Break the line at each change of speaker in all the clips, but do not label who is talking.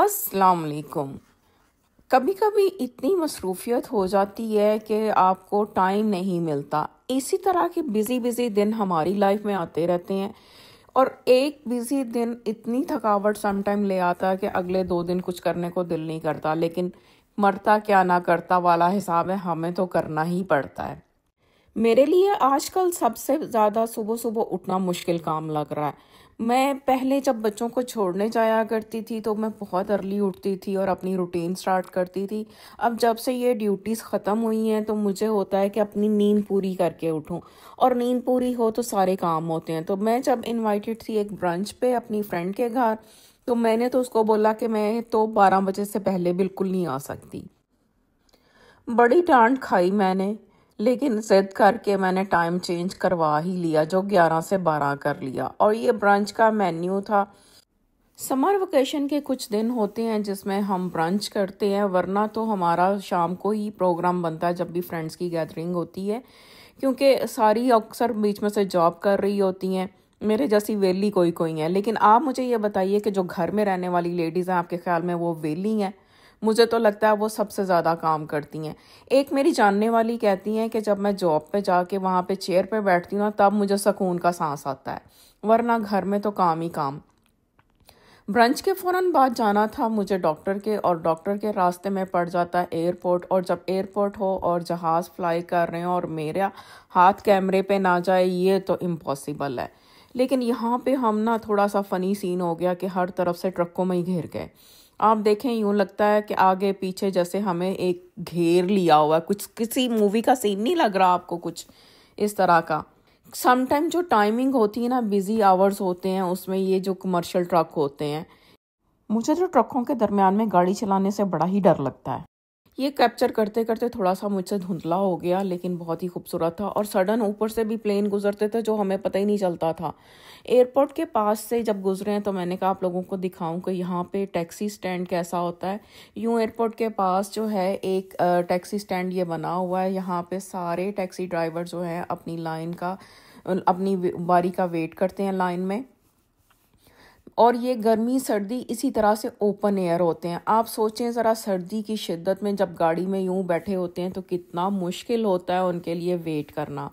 अस्सलाम वालेकुम। कभी कभी इतनी मसरूफियत हो जाती है कि आपको टाइम नहीं मिलता। इसी तरह के बिज़ी बिज़ी दिन हमारी लाइफ में आते रहते हैं और एक बिज़ी दिन इतनी थकावट समटाइम ले आता है कि अगले 2 दिन कुछ करने को दिल नहीं करता, लेकिन मरता क्या ना करता वाला हिसाब है, हमें तो करना ही पड़ता है। मेरे लिए आजकल सबसे ज़्यादा सुबह सुबह उठना मुश्किल काम लग रहा है। मैं पहले जब बच्चों को छोड़ने जाया करती थी तो मैं बहुत अर्ली उठती थी और अपनी रूटीन स्टार्ट करती थी। अब जब से ये ड्यूटीज़ ख़त्म हुई हैं तो मुझे होता है कि अपनी नींद पूरी करके उठूं, और नींद पूरी हो तो सारे काम होते हैं। तो मैं जब इनवाइटेड थी एक ब्रंच पे अपनी फ्रेंड के घर, तो मैंने तो उसको बोला कि मैं तो 12 बजे से पहले बिल्कुल नहीं आ सकती। बड़ी डांट खाई मैंने, लेकिन जिद करके मैंने टाइम चेंज करवा ही लिया, जो 11 से 12 कर लिया। और ये ब्रंच का मेन्यू था। समर वेकेशन के कुछ दिन होते हैं जिसमें हम ब्रंच करते हैं, वरना तो हमारा शाम को ही प्रोग्राम बनता है जब भी फ्रेंड्स की गैदरिंग होती है, क्योंकि सारी अक्सर बीच में से जॉब कर रही होती हैं। मेरे जैसी वेली कोई कोई है। लेकिन आप मुझे ये बताइए कि जो घर में रहने वाली लेडीज़ हैं, आपके ख्याल में वो वेली हैं? मुझे तो लगता है वो सबसे ज़्यादा काम करती हैं। एक मेरी जानने वाली कहती हैं कि जब मैं जॉब पे जाके वहाँ पे चेयर पे बैठती हूँ ना, तब मुझे सुकून का सांस आता है, वरना घर में तो काम ही काम। ब्रंच के फ़ौरन बाद जाना था मुझे डॉक्टर के, और डॉक्टर के रास्ते में पड़ जाता है एयरपोर्ट। और जब एयरपोर्ट हो और जहाज़ फ्लाई कर रहे हो और मेरा हाथ कैमरे पे ना जाए, ये तो इम्पॉसिबल है। लेकिन यहाँ पे हम ना थोड़ा सा फ़नी सीन हो गया कि हर तरफ से ट्रकों में ही घिर गए। आप देखें, यूं लगता है कि आगे पीछे जैसे हमें एक घेर लिया हुआ है। कुछ किसी मूवी का सीन नहीं लग रहा आपको? कुछ इस तरह का। समटाइम जो टाइमिंग होती है ना, बिजी आवर्स होते हैं उसमें, ये जो कमर्शियल ट्रक होते हैं, मुझे तो ट्रकों के दरमियान में गाड़ी चलाने से बड़ा ही डर लगता है। ये कैप्चर करते करते थोड़ा सा मुझसे धुंधला हो गया, लेकिन बहुत ही खूबसूरत था। और सडन ऊपर से भी प्लेन गुजरते थे जो हमें पता ही नहीं चलता था। एयरपोर्ट के पास से जब गुजरे हैं तो मैंने कहा आप लोगों को दिखाऊं कि यहाँ पे टैक्सी स्टैंड कैसा होता है। यूं एयरपोर्ट के पास जो है एक टैक्सी स्टैंड ये बना हुआ है। यहाँ पे सारे टैक्सी ड्राइवर जो हैं अपनी लाइन का, अपनी बारी का वेट करते हैं लाइन में। और ये गर्मी सर्दी इसी तरह से ओपन एयर होते हैं। आप सोचें ज़रा, सर्दी की शिद्दत में जब गाड़ी में यूं बैठे होते हैं तो कितना मुश्किल होता है उनके लिए वेट करना,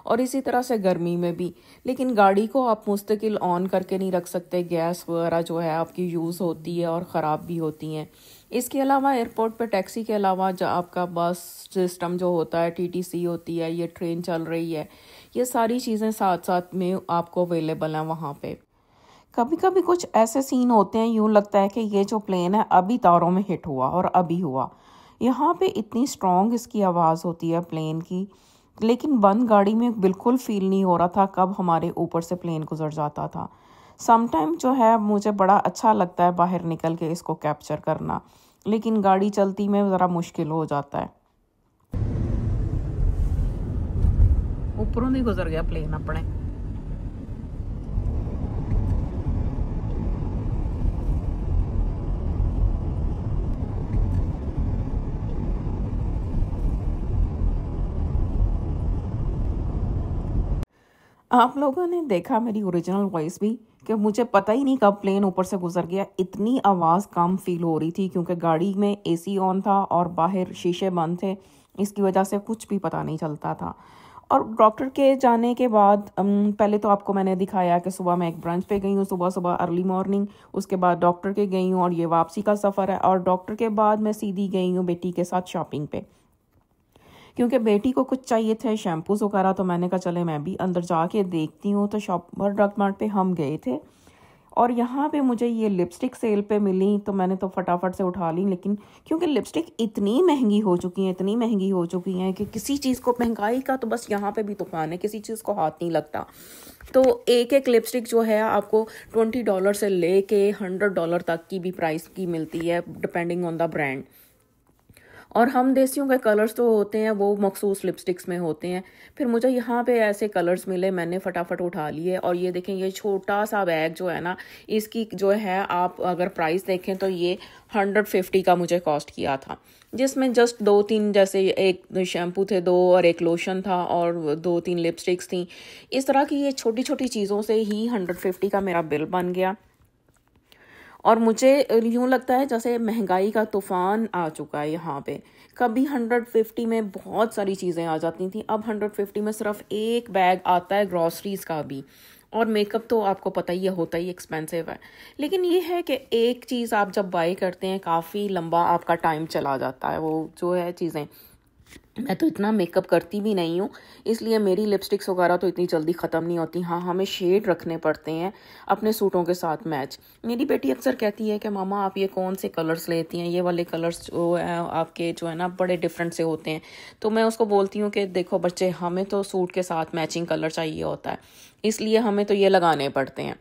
और इसी तरह से गर्मी में भी। लेकिन गाड़ी को आप मुस्तकिल ऑन करके नहीं रख सकते, गैस वगैरह जो है आपकी यूज़ होती है और ख़राब भी होती हैं। इसके अलावा एयरपोर्ट पर टैक्सी के अलावा जो आपका बस सिस्टम जो होता है, टीटीसी होती है, ये ट्रेन चल रही है, ये सारी चीज़ें साथ साथ में आपको अवेलेबल हैं वहाँ पे। कभी कभी कुछ ऐसे सीन होते हैं, यूं लगता है कि ये जो प्लेन है अभी तारों में हिट हुआ और अभी हुआ। यहाँ पे इतनी स्ट्रॉन्ग इसकी आवाज़ होती है प्लेन की, लेकिन बंद गाड़ी में बिल्कुल फील नहीं हो रहा था कब हमारे ऊपर से प्लेन गुजर जाता था। समटाइम जो है मुझे बड़ा अच्छा लगता है बाहर निकल के इसको कैप्चर करना, लेकिन गाड़ी चलती में ज़रा मुश्किल हो जाता है। ऊपरों नहीं गुजर गया प्लेन अपने। आप लोगों ने देखा मेरी ओरिजिनल वॉइस भी, कि मुझे पता ही नहीं कब प्लेन ऊपर से गुजर गया। इतनी आवाज़ कम फील हो रही थी क्योंकि गाड़ी में एसी ऑन था और बाहर शीशे बंद थे, इसकी वजह से कुछ भी पता नहीं चलता था। और डॉक्टर के जाने के बाद पहले तो आपको मैंने दिखाया कि सुबह मैं एक ब्रांच पे गई हूँ, सुबह सुबह अर्ली मॉर्निंग। उसके बाद डॉक्टर के गई हूँ और ये वापसी का सफ़र है। और डॉक्टर के बाद मैं सीधी गई हूँ बेटी के साथ शॉपिंग पे, क्योंकि बेटी को कुछ चाहिए थे शैम्पूज वगैरह। तो मैंने कहा चले मैं भी अंदर जाके देखती हूँ। तो शॉपर डॉट मार्ट पे हम गए थे और यहाँ पे मुझे ये लिपस्टिक सेल पे मिली, तो मैंने तो फटाफट से उठा ली। लेकिन क्योंकि लिपस्टिक इतनी महंगी हो चुकी हैं, इतनी महंगी हो चुकी हैं कि किसी चीज़ को, महंगाई का तो बस यहाँ पे भी तूफान है, किसी चीज़ को हाथ नहीं लगता। तो एक एक लिपस्टिक जो है आपको $20 से ले के $100 तक की भी प्राइस की मिलती है, डिपेंडिंग ऑन द ब्रांड। और हम देसियों के कलर्स तो होते हैं वो मखसूस लिपस्टिक्स में होते हैं। फिर मुझे यहाँ पे ऐसे कलर्स मिले, मैंने फटाफट उठा लिए। और ये देखें, ये छोटा सा बैग जो है ना, इसकी जो है आप अगर प्राइस देखें तो ये 150 का मुझे कॉस्ट किया था, जिसमें जस्ट 2-3, जैसे एक शैम्पू थे 2 और एक लोशन था और 2-3 लिपस्टिक्स थी। इस तरह की ये छोटी छोटी चीज़ों से ही 150 का मेरा बिल बन गया। और मुझे यूँ लगता है जैसे महंगाई का तूफान आ चुका है यहाँ पे। कभी 150 में बहुत सारी चीज़ें आ जाती थी, अब 150 में सिर्फ एक बैग आता है ग्रॉसरीज का भी। और मेकअप तो आपको पता ही है, होता ही एक्सपेंसिव है। लेकिन ये है कि एक चीज़ आप जब बाई करते हैं काफ़ी लंबा आपका टाइम चला जाता है, वो जो है चीज़ें। मैं तो इतना मेकअप करती भी नहीं हूँ, इसलिए मेरी लिपस्टिक्स वगैरह तो इतनी जल्दी ख़त्म नहीं होती। हाँ, हमें शेड रखने पड़ते हैं अपने सूटों के साथ मैच। मेरी बेटी अक्सर कहती है कि मामा आप ये कौन से कलर्स लेती हैं, ये वाले कलर्स जो है आपके जो है ना बड़े डिफरेंट से होते हैं। तो मैं उसको बोलती हूँ कि देखो बच्चे, हमें तो सूट के साथ मैचिंग कलर चाहिए होता है, इसलिए हमें तो ये लगाने पड़ते हैं।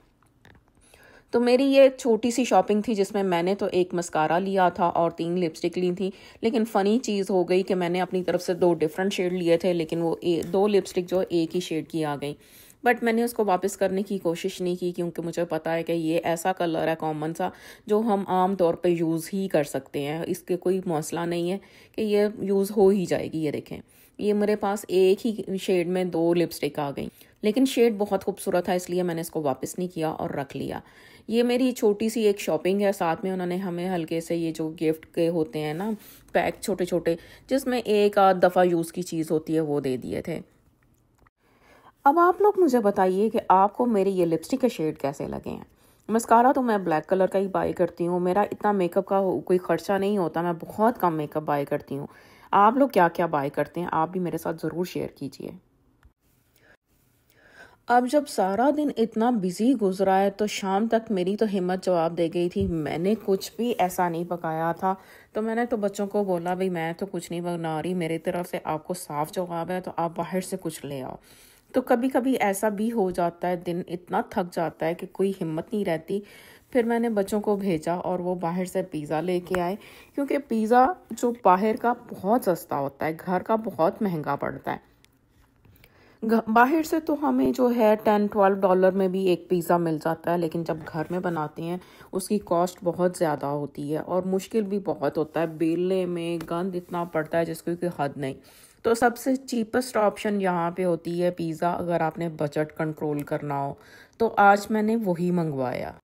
तो मेरी ये एक छोटी सी शॉपिंग थी जिसमें मैंने तो एक मस्कारा लिया था और 3 लिपस्टिक ली थी। लेकिन फ़नी चीज़ हो गई कि मैंने अपनी तरफ से 2 डिफरेंट शेड लिए थे, लेकिन वो 2 लिपस्टिक जो एक ही शेड की आ गई। बट मैंने उसको वापस करने की कोशिश नहीं की, क्योंकि मुझे पता है कि ये ऐसा कलर है कॉमन सा जो हम आम तौर पे यूज़ ही कर सकते हैं। इसके कोई मसला नहीं है कि ये यूज़ हो ही जाएगी। ये देखें, ये मेरे पास एक ही शेड में 2 लिपस्टिक आ गई, लेकिन शेड बहुत खूबसूरत है, इसलिए मैंने इसको वापस नहीं किया और रख लिया। ये मेरी छोटी सी एक शॉपिंग है। साथ में उन्होंने हमें हल्के से ये जो गिफ्ट के होते हैं ना पैक छोटे छोटे, जिसमें एक आध दफ़ा यूज़ की चीज़ होती है, वो दे दिए थे। अब आप लोग मुझे बताइए कि आपको मेरे ये लिपस्टिक के शेड कैसे लगे हैं। मस्कारा तो मैं ब्लैक कलर का ही बाय करती हूँ, मेरा इतना मेकअप का कोई ख़र्चा नहीं होता, मैं बहुत कम मेकअप बाय करती हूँ। आप लोग क्या क्या बाय करते हैं, आप भी मेरे साथ ज़रूर शेयर कीजिए। अब जब सारा दिन इतना बिजी गुजरा है तो शाम तक मेरी तो हिम्मत जवाब दे गई थी। मैंने कुछ भी ऐसा नहीं पकाया था, तो मैंने तो बच्चों को बोला भाई मैं तो कुछ नहीं बना रही, मेरी तरफ से आपको साफ जवाब है, तो आप बाहर से कुछ ले आओ। तो कभी कभी ऐसा भी हो जाता है, दिन इतना थक जाता है कि कोई हिम्मत नहीं रहती। फिर मैंने बच्चों को भेजा और वो बाहर से पिज़्ज़ा लेके आए, क्योंकि पिज़्ज़ा जो बाहर का बहुत सस्ता होता है, घर का बहुत महंगा पड़ता है। बाहर से तो हमें जो है $10-12 में भी एक पिज़्ज़ा मिल जाता है, लेकिन जब घर में बनाते हैं उसकी कॉस्ट बहुत ज़्यादा होती है और मुश्किल भी बहुत होता है, बेलने में गंद इतना पड़ता है जिसकी कोई हद नहीं। तो सबसे चीपेस्ट ऑप्शन यहाँ पे होती है पिज़्ज़ा, अगर आपने बजट कंट्रोल करना हो। तो आज मैंने वही मंगवाया।